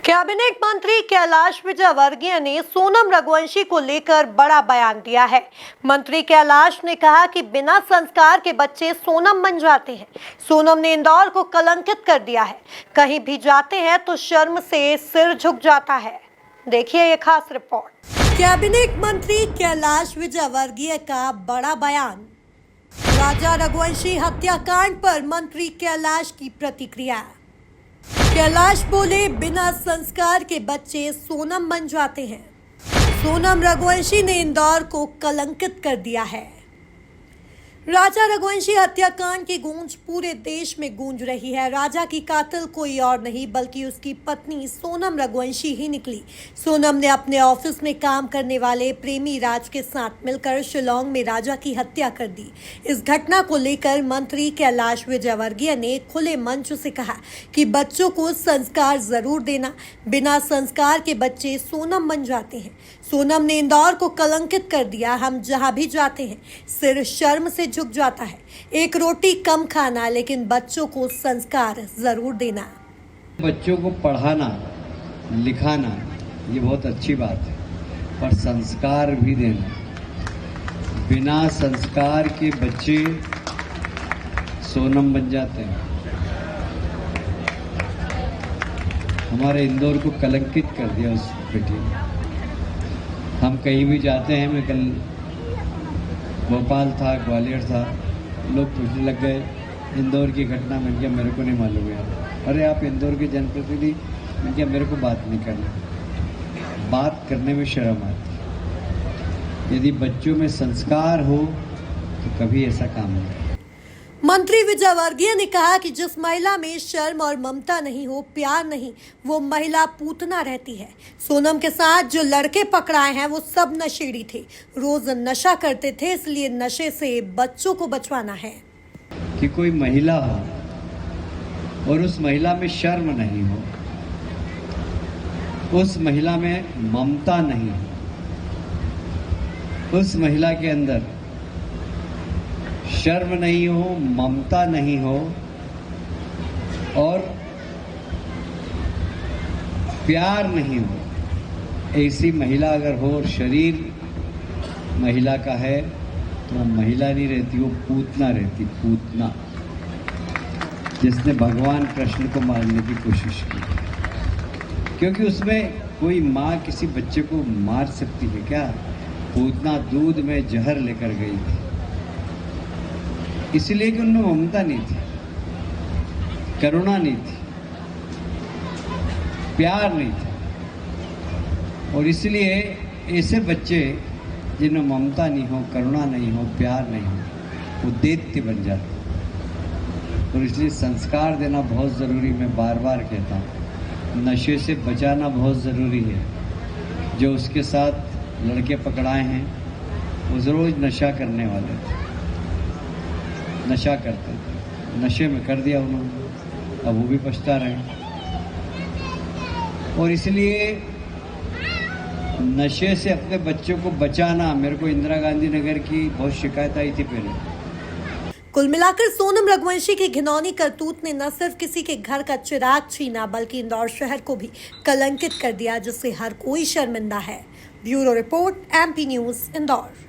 Cabinet मंत्री कैलाश विजयवर्गीय ने सोनम रघुवंशी को लेकर बड़ा बयान दिया है। मंत्री कैलाश ने कहा कि बिना संस्कार के बच्चे सोनम बन जाते हैं। सोनम ने इंदौर को कलंकित कर दिया है। कहीं भी जाते हैं तो शर्म से सिर झुक जाता है। देखिए ये खास रिपोर्ट। कैबिनेट मंत्री कैलाश विजयवर्गीय का बड़ा बयान। राजा रघुवंशी हत्याकांड पर मंत्री कैलाश की प्रतिक्रिया। कैलाश बोले, बिना संस्कार के बच्चे सोनम बन जाते हैं। सोनम रघुवंशी ने इंदौर को कलंकित कर दिया है। राजा रघुवंशी हत्याकांड की गूंज पूरे देश में गूंज रही है। राजा की कातिल कोई और नहीं बल्कि उसकी पत्नी सोनम रघुवंशी ही निकली। सोनम ने अपने ऑफिस में काम करने वाले प्रेमी राज के साथ मिलकर शिलांग में राजा की हत्या कर दी। इस घटना को लेकर मंत्री कैलाश विजयवर्गीय ने खुले मंच से कहा कि बच्चों को संस्कार जरूर देना। बिना संस्कार के बच्चे सोनम बन जाते हैं। सोनम ने इंदौर को कलंकित कर दिया। हम जहां भी जाते हैं सिर शर्म से झुक जाता है। एक रोटी कम खाना, लेकिन बच्चों को संस्कार जरूर देना। बच्चों को पढ़ाना लिखाना ये बहुत अच्छी बात है, पर संस्कार भी देना। बिना संस्कार के बच्चे सोनम बन जाते हैं। हमारे इंदौर को कलंकित कर दिया उस बेटी ने। हम कहीं भी जाते हैं, मैं कल भोपाल था, ग्वालियर था, लोग पूछने लग गए इंदौर की घटना। मैंने कहा मेरे को नहीं मालूम यार। अरे आप इंदौर के जनप्रतिनिधि? मैंने कहा मेरे को बात नहीं करना। बात करने में शर्म आती। यदि बच्चों में संस्कार हो तो कभी ऐसा काम नहीं। मंत्री विजयवर्गीय ने कहा कि जिस महिला में शर्म और ममता नहीं हो, प्यार नहीं, वो महिला पूतना रहती है। सोनम के साथ जो लड़के पकड़ाए हैं वो सब नशेड़ी थे, रोज नशा करते थे, इसलिए नशे से बच्चों को बचवाना है। कि कोई महिला हो और उस महिला में शर्म नहीं हो, उस महिला में ममता नहीं हो, उस महिला के अंदर शर्म नहीं हो, ममता नहीं हो और प्यार नहीं हो, ऐसी महिला अगर हो और शरीर महिला का है तो वो महिला नहीं रहती, वो पूतना रहती। पूतना जिसने भगवान कृष्ण को मारने की कोशिश की, क्योंकि उसमें कोई माँ किसी बच्चे को मार सकती है क्या? पूतना दूध में जहर लेकर गई थी, इसलिए कि उनमें ममता नहीं थी, करुणा नहीं थी, प्यार नहीं था। और इसलिए ऐसे बच्चे जिनमें ममता नहीं हो, करुणा नहीं हो, प्यार नहीं हो, वो दैत्य बन जाते। और इसलिए संस्कार देना बहुत ज़रूरी। मैं बार बार कहता हूँ, नशे से बचाना बहुत ज़रूरी है। जो उसके साथ लड़के पकड़ाए हैं वो रोज़ नशा करने वाले थे, नशा करते थे, नशे में कर दिया उन्होंने, अब वो भी पछता रहे। और इसलिए नशे से अपने बच्चों को बचाना। मेरे को इंदिरा गांधी नगर की बहुत शिकायत आई थी पहले। कुल मिलाकर सोनम रघुवंशी की घिनौनी करतूत ने न सिर्फ किसी के घर का चिराग छीना बल्कि इंदौर शहर को भी कलंकित कर दिया, जिससे हर कोई शर्मिंदा है। Bureau report, MP news, Indore.